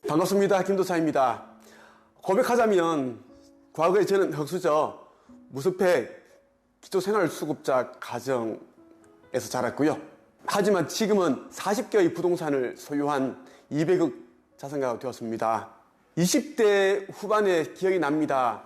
반갑습니다. 김도사입니다. 고백하자면 과거에 저는 흑수저, 무주택, 기초생활수급자 가정에서 자랐고요. 하지만 지금은 40개의 부동산을 소유한 200억 자산가가 되었습니다. 20대 후반에 기억이 납니다.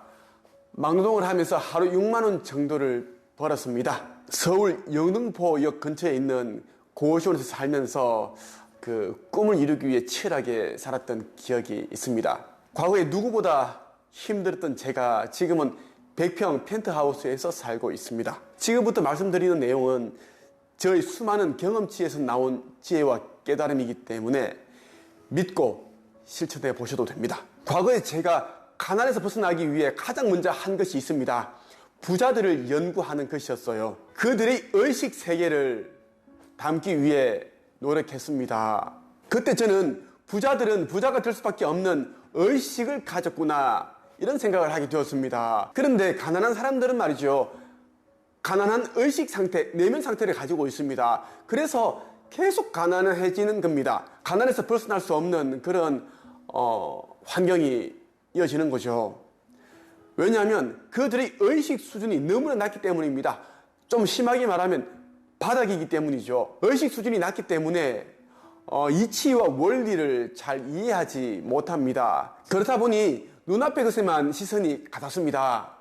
막노동을 하면서 하루 6만 원 정도를 벌었습니다. 서울 영등포역 근처에 있는 고시원에서 살면서 그 꿈을 이루기 위해 치열하게 살았던 기억이 있습니다. 과거에 누구보다 힘들었던 제가 지금은 100평 펜트하우스에서 살고 있습니다. 지금부터 말씀드리는 내용은 저의 수많은 경험치에서 나온 지혜와 깨달음이기 때문에 믿고 실천해 보셔도 됩니다. 과거에 제가 가난에서 벗어나기 위해 가장 먼저 한 것이 있습니다. 부자들을 연구하는 것이었어요. 그들의 의식 세계를 담기 위해 노력했습니다. 그때 저는 부자들은 부자가 될 수밖에 없는 의식을 가졌구나 이런 생각을 하게 되었습니다. 그런데 가난한 사람들은 말이죠, 가난한 의식 상태, 내면 상태를 가지고 있습니다. 그래서 계속 가난해지는 겁니다. 가난에서 벗어날 수 없는 그런 환경이 이어지는 거죠. 왜냐하면 그들의 의식 수준이 너무나 낮기 때문입니다. 좀 심하게 말하면 바닥이기 때문이죠. 의식 수준이 낮기 때문에 이치와 원리를 잘 이해하지 못합니다. 그렇다 보니 눈앞의 것에만 시선이 가닿습니다.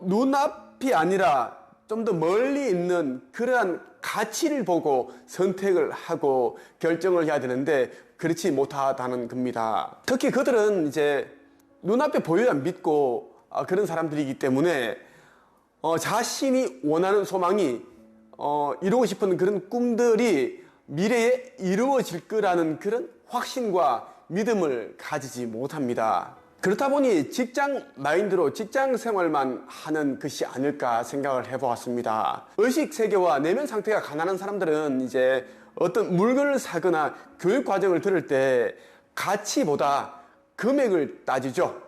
눈앞이 아니라 좀 더 멀리 있는 그러한 가치를 보고 선택을 하고 결정을 해야 되는데 그렇지 못하다는 겁니다. 특히 그들은 이제 눈앞에 보여야 믿고 그런 사람들이기 때문에 자신이 원하는 소망이 이루고 싶은 그런 꿈들이 미래에 이루어질 거라는 그런 확신과 믿음을 가지지 못합니다. 그렇다 보니 직장 마인드로 직장 생활만 하는 것이 아닐까 생각을 해보았습니다. 의식 세계와 내면 상태가 가난한 사람들은 이제 어떤 물건을 사거나 교육 과정을 들을 때 가치보다 금액을 따지죠.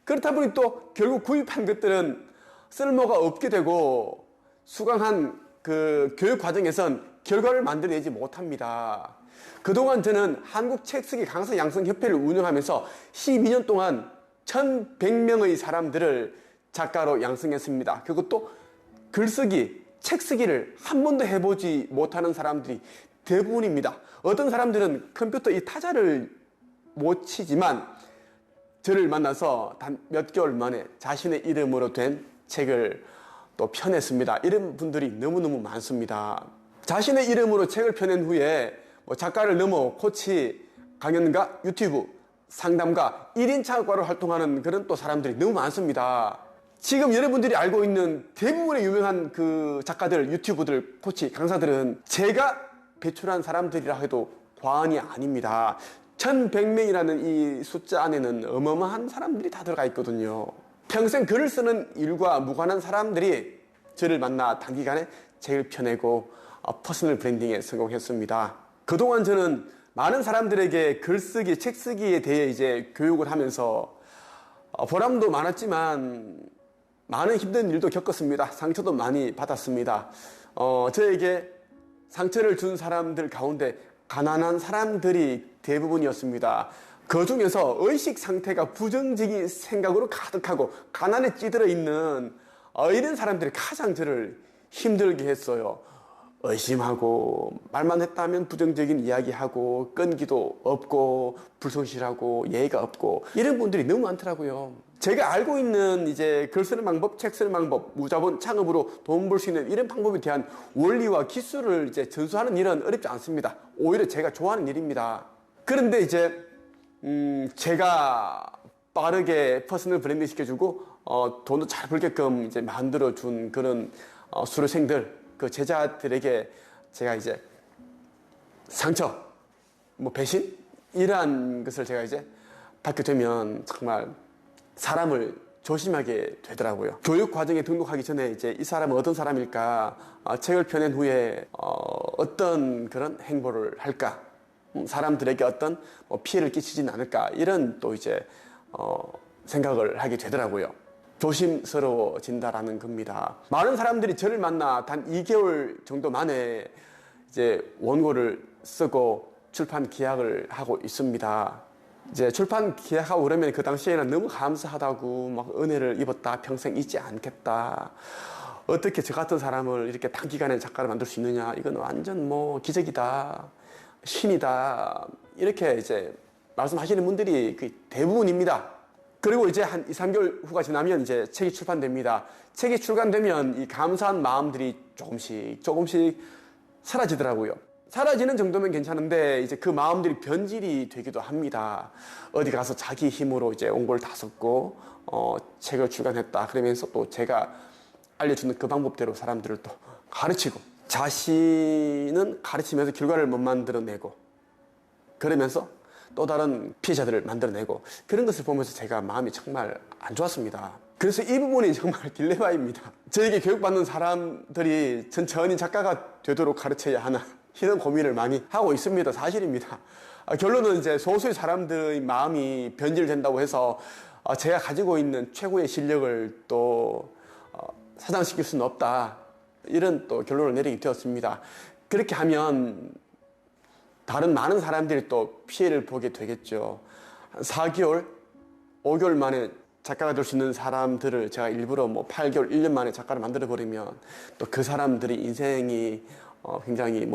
그렇다 보니 또 결국 구입한 것들은 쓸모가 없게 되고 수강한 그 교육 과정에선 결과를 만들어내지 못합니다. 그동안 저는 한국책쓰기 강사 양성협회를 운영하면서 12년 동안 1100명의 사람들을 작가로 양성했습니다. 그것도 글쓰기, 책쓰기를 한 번도 해보지 못하는 사람들이 대부분입니다. 어떤 사람들은 컴퓨터 이 타자를 못 치지만 저를 만나서 단 몇 개월 만에 자신의 이름으로 된 책을 또 펴냈습니다. 이런 분들이 너무너무 많습니다. 자신의 이름으로 책을 펴낸 후에 작가를 넘어 코치, 강연가, 유튜브, 상담가, 1인 창업가로 활동하는 그런 또 사람들이 너무 많습니다. 지금 여러분들이 알고 있는 대부분의 유명한 그 작가들, 유튜브들, 코치, 강사들은 제가 배출한 사람들이라 해도 과언이 아닙니다. 1100명이라는 이 숫자 안에는 어마어마한 사람들이 다 들어가 있거든요. 평생 글을 쓰는 일과 무관한 사람들이 저를 만나 단기간에 책을 펴내고 퍼스널 브랜딩에 성공했습니다. 그동안 저는 많은 사람들에게 글쓰기, 책쓰기에 대해 이제 교육을 하면서 보람도 많았지만 많은 힘든 일도 겪었습니다. 상처도 많이 받았습니다. 저에게 상처를 준 사람들 가운데 가난한 사람들이 대부분이었습니다. 그 중에서 의식 상태가 부정적인 생각으로 가득하고 가난에 찌들어 있는 이런 사람들이 가장 저를 힘들게 했어요. 의심하고 말만 했다면 부정적인 이야기하고 끈기도 없고 불성실하고 예의가 없고 이런 분들이 너무 많더라고요. 제가 알고 있는 이제 글 쓰는 방법, 책 쓰는 방법, 무자본 창업으로 돈 벌 수 있는 이런 방법에 대한 원리와 기술을 이제 전수하는 일은 어렵지 않습니다. 오히려 제가 좋아하는 일입니다. 그런데 이제 제가 빠르게 퍼스널 브랜딩 시켜주고 돈도 잘 벌게끔 이제 만들어준 그런 수료생들, 그 제자들에게 제가 이제 상처, 배신? 이러한 것을 제가 이제 받게 되면 정말 사람을 조심하게 되더라고요. 교육 과정에 등록하기 전에 이제 이 사람은 어떤 사람일까, 책을 펴낸 후에 어떤 그런 행보를 할까, 사람들에게 어떤 피해를 끼치진 않을까, 이런 또 이제 생각을 하게 되더라고요. 조심스러워진다라는 겁니다. 많은 사람들이 저를 만나 단 2개월 정도 만에 이제 원고를 쓰고 출판 계약을 하고 있습니다. 이제 출판 계약하고 그러면 그 당시에는 너무 감사하다고 막 은혜를 입었다, 평생 잊지 않겠다. 어떻게 저 같은 사람을 이렇게 단기간에 작가를 만들 수 있느냐. 이건 완전 뭐 기적이다. 신이다. 이렇게 이제 말씀하시는 분들이 대부분입니다. 그리고 이제 한 2, 3개월 후가 지나면 이제 책이 출판됩니다. 책이 출간되면 이 감사한 마음들이 조금씩 사라지더라고요. 사라지는 정도면 괜찮은데 이제 그 마음들이 변질이 되기도 합니다. 어디 가서 자기 힘으로 이제 온고를 다 썼고 책을 출간했다. 그러면서 또 제가 알려주는 그 방법대로 사람들을 또 가르치고 자신은 가르치면서 결과를 못 만들어내고 그러면서 또 다른 피해자들을 만들어내고 그런 것을 보면서 제가 마음이 정말 안 좋았습니다. 그래서 이 부분이 정말 딜레마입니다. 저에게 교육받는 사람들이 천천히 작가가 되도록 가르쳐야 하나 이런 고민을 많이 하고 있습니다. 사실입니다. 결론은 이제 소수의 사람들의 마음이 변질된다고 해서 제가 가지고 있는 최고의 실력을 또 사장시킬 수는 없다. 이런 또 결론을 내리게 되었습니다. 그렇게 하면 다른 많은 사람들이 또 피해를 보게 되겠죠. 한 4개월, 5개월 만에 작가가 될 수 있는 사람들을 제가 일부러 뭐 8개월, 1년 만에 작가를 만들어버리면 또 그 사람들이 인생이 굉장히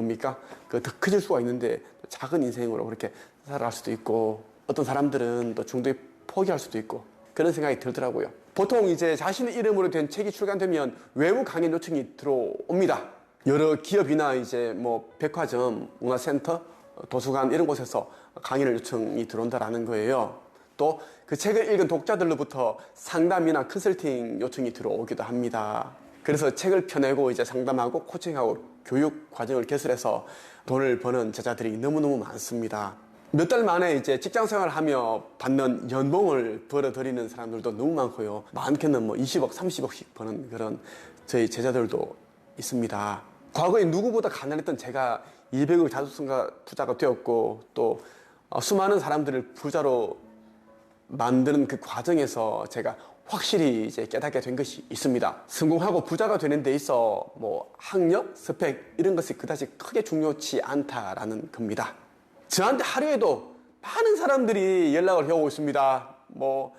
더 커질 수가 있는데 작은 인생으로 그렇게 살아갈 수도 있고 어떤 사람들은 또 중도에 포기할 수도 있고 그런 생각이 들더라고요. 보통 이제 자신의 이름으로 된 책이 출간되면 외부 강연 요청이 들어옵니다. 여러 기업이나 이제 뭐 백화점, 문화센터, 도서관 이런 곳에서 강연을 요청이 들어온다라는 거예요. 또 그 책을 읽은 독자들로부터 상담이나 컨설팅 요청이 들어오기도 합니다. 그래서 책을 펴내고 이제 상담하고 코칭하고 교육 과정을 개설해서 돈을 버는 제자들이 너무너무 많습니다. 몇 달 만에 이제 직장 생활을 하며 받는 연봉을 벌어들이는 사람들도 너무 많고요. 많게는 뭐 20억, 30억씩 버는 그런 저희 제자들도 있습니다. 과거에 누구보다 가난했던 제가 200억 자수성가 투자가 되었고 또 수많은 사람들을 부자로 만드는 그 과정에서 제가 확실히 이제 깨닫게 된 것이 있습니다. 성공하고 부자가 되는 데 있어 뭐 학력, 스펙 이런 것이 그다지 크게 중요치 않다라는 겁니다. 저한테 하루에도 많은 사람들이 연락을 해오고 있습니다. 뭐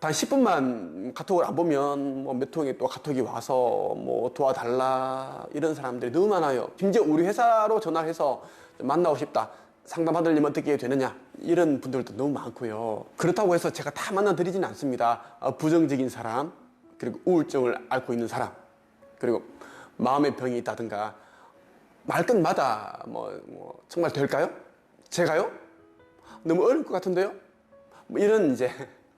단 10분만 카톡을 안 보면 뭐 몇 통의 또 카톡이 와서 뭐 도와달라 이런 사람들이 너무 많아요. 심지어 우리 회사로 전화해서 만나고 싶다. 상담받으려면 어떻게 되느냐 이런 분들도 너무 많고요. 그렇다고 해서 제가 다 만나드리지는 않습니다. 부정적인 사람, 그리고 우울증을 앓고 있는 사람, 그리고 마음의 병이 있다든가 말끝마다 뭐 정말 될까요? 제가요? 너무 어려울 것 같은데요? 뭐 이런 이제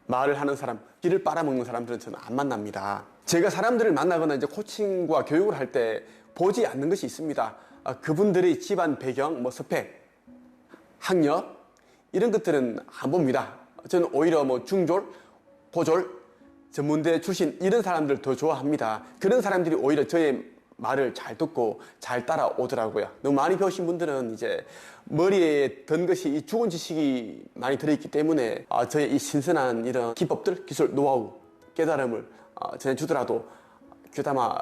말을 하는 사람, 길을 빨아먹는 사람들은 저는 안 만납니다. 제가 사람들을 만나거나 이제 코칭과 교육을 할 때 보지 않는 것이 있습니다. 그분들의 집안 배경, 뭐 스펙, 학력 이런 것들은 안 봅니다. 저는 오히려 뭐 중졸, 고졸, 전문대 출신 이런 사람들 더 좋아합니다. 그런 사람들이 오히려 저의 말을 잘 듣고 잘 따라오더라고요. 너무 많이 배우신 분들은 이제 머리에 든 것이 이 죽은 지식이 많이 들어있기 때문에 저의 이 신선한 이런 기법들, 기술, 노하우, 깨달음을 전해주더라도 귀담아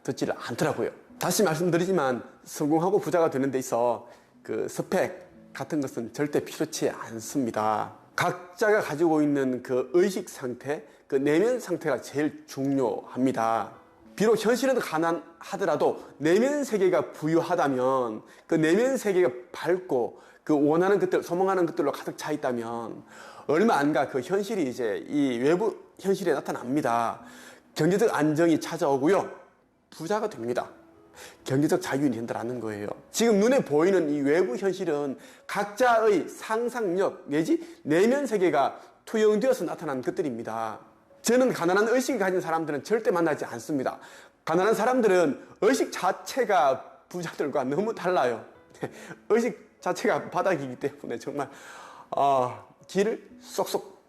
듣지를 않더라고요. 다시 말씀드리지만 성공하고 부자가 되는 데 있어 그 스펙 같은 것은 절대 필요치 않습니다. 각자가 가지고 있는 그 의식 상태, 그 내면 상태가 제일 중요합니다. 비록 현실은 가난하더라도 내면 세계가 부유하다면 그 내면 세계가 밝고 그 원하는 것들, 소망하는 것들로 가득 차 있다면 얼마 안 가 그 현실이 이제 이 외부 현실에 나타납니다. 경제적 안정이 찾아오고요. 부자가 됩니다. 경제적 자유인이 된다는 거예요. 지금 눈에 보이는 이 외부 현실은 각자의 상상력 내지 내면 세계가 투영되어서 나타난 것들입니다. 저는 가난한 의식을 가진 사람들은 절대 만나지 않습니다. 가난한 사람들은 의식 자체가 부자들과 너무 달라요. 의식 자체가 바닥이기 때문에 정말 길을 쏙쏙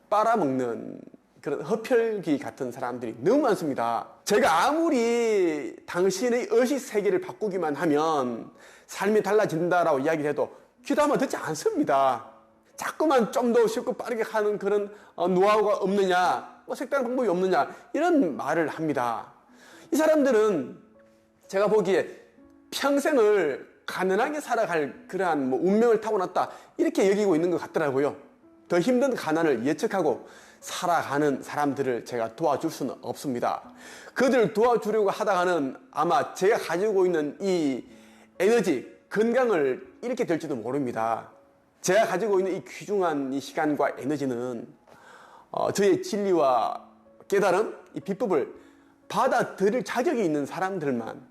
빨아먹는 그런 흡혈귀 같은 사람들이 너무 많습니다. 제가 아무리 당신의 의식 세계를 바꾸기만 하면 삶이 달라진다라고 이야기를 해도 귀담아 듣지 않습니다. 자꾸만 좀 더 쉽고 빠르게 하는 그런 노하우가 없느냐, 뭐 색다른 방법이 없느냐 이런 말을 합니다. 이 사람들은 제가 보기에 평생을 가난하게 살아갈 그러한 뭐 운명을 타고났다 이렇게 여기고 있는 것 같더라고요. 더 힘든 가난을 예측하고 살아가는 사람들을 제가 도와줄 수는 없습니다. 그들을 도와주려고 하다가는 아마 제가 가지고 있는 이 에너지, 건강을 잃게 될지도 모릅니다. 제가 가지고 있는 이 귀중한 이 시간과 에너지는 저의 진리와 깨달음, 이 비법을 받아들일 자격이 있는 사람들만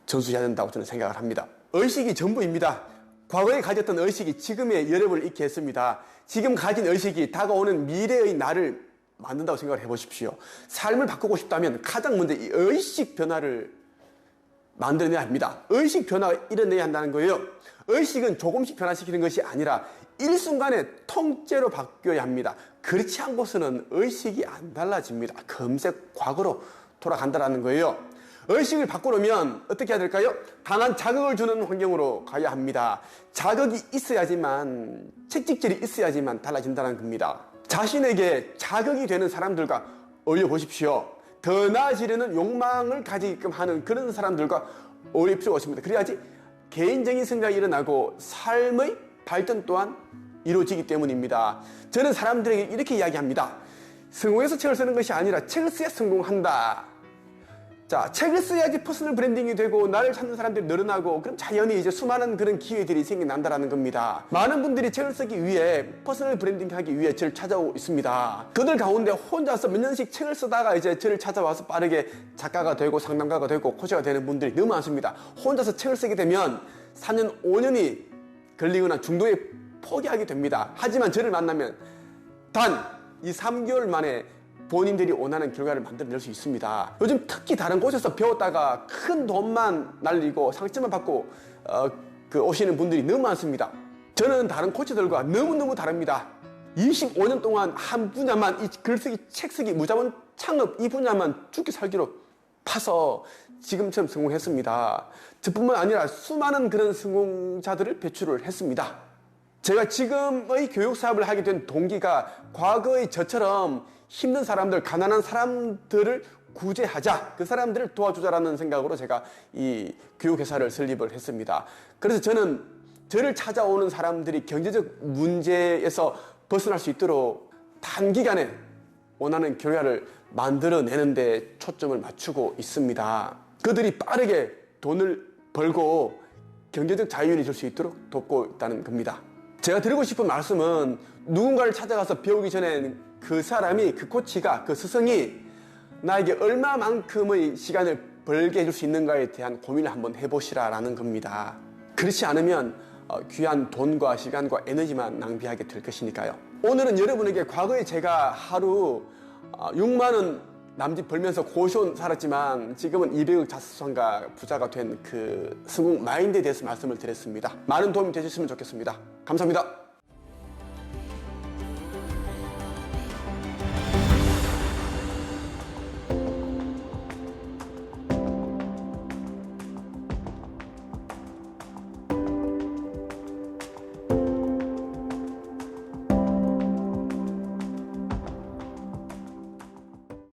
전수해야 된다고 저는 생각을 합니다. 의식이 전부입니다. 과거에 가졌던 의식이 지금의 여러분을 있게 했습니다. 지금 가진 의식이 다가오는 미래의 나를 만든다고 생각을 해보십시오. 삶을 바꾸고 싶다면 가장 먼저 이 의식 변화를 만들어내야 합니다. 의식 변화가 일어나야 한다는 거예요. 의식은 조금씩 변화시키는 것이 아니라 일순간에 통째로 바뀌어야 합니다. 그렇지 않고서는 의식이 안 달라집니다. 금세 과거로 돌아간다는 거예요. 의식을 바꾸려면 어떻게 해야 될까요? 강한 자극을 주는 환경으로 가야 합니다. 자극이 있어야지만, 채찍질이 있어야지만 달라진다는 겁니다. 자신에게 자극이 되는 사람들과 어울려 보십시오. 더 나아지려는 욕망을 가지게끔 하는 그런 사람들과 어울릴 필요가 있습니다. 그래야지 개인적인 성장이 일어나고 삶의 발전 또한 이루어지기 때문입니다. 저는 사람들에게 이렇게 이야기합니다. 성공해서 책을 쓰는 것이 아니라 책을 써야 성공한다. 자, 책을 써야지 퍼스널 브랜딩이 되고 나를 찾는 사람들이 늘어나고 그럼 자연히 이제 수많은 그런 기회들이 생겨난다라는 겁니다. 많은 분들이 책을 쓰기 위해 퍼스널 브랜딩 하기 위해 저를 찾아오고 있습니다. 그들 가운데 혼자서 몇 년씩 책을 쓰다가 이제 저를 찾아와서 빠르게 작가가 되고 상담가가 되고 코치가 되는 분들이 너무 많습니다. 혼자서 책을 쓰게 되면 4년, 5년이 걸리거나 중도에 포기하게 됩니다. 하지만 저를 만나면 단 이 3개월 만에 본인들이 원하는 결과를 만들어낼 수 있습니다. 요즘 특히 다른 곳에서 배웠다가 큰 돈만 날리고 상처만 받고 오시는 분들이 너무 많습니다. 저는 다른 코치들과 너무너무 다릅니다. 25년 동안 한 분야만, 이 글쓰기, 책쓰기, 무자본 창업 이 분야만 죽기 살기로 파서 지금처럼 성공했습니다. 저뿐만 아니라 수많은 그런 성공자들을 배출을 했습니다. 제가 지금의 교육 사업을 하게 된 동기가 과거의 저처럼 힘든 사람들, 가난한 사람들을 구제하자, 그 사람들을 도와주자라는 생각으로 제가 이 교육회사를 설립을 했습니다. 그래서 저는 저를 찾아오는 사람들이 경제적 문제에서 벗어날 수 있도록 단기간에 원하는 결과를 만들어내는 데 초점을 맞추고 있습니다. 그들이 빠르게 돈을 벌고 경제적 자유를 줄 수 있도록 돕고 있다는 겁니다. 제가 드리고 싶은 말씀은 누군가를 찾아가서 배우기 전에 그 사람이, 그 코치가, 그 스승이 나에게 얼마만큼의 시간을 벌게 해줄 수 있는가에 대한 고민을 한번 해보시라라는 겁니다. 그렇지 않으면 귀한 돈과 시간과 에너지만 낭비하게 될 것이니까요. 오늘은 여러분에게 과거에 제가 하루 6만 원 남짓 벌면서 고시원 살았지만 지금은 200억 자산가 부자가 된 그 성공 마인드에 대해서 말씀을 드렸습니다. 많은 도움이 되셨으면 좋겠습니다. 감사합니다.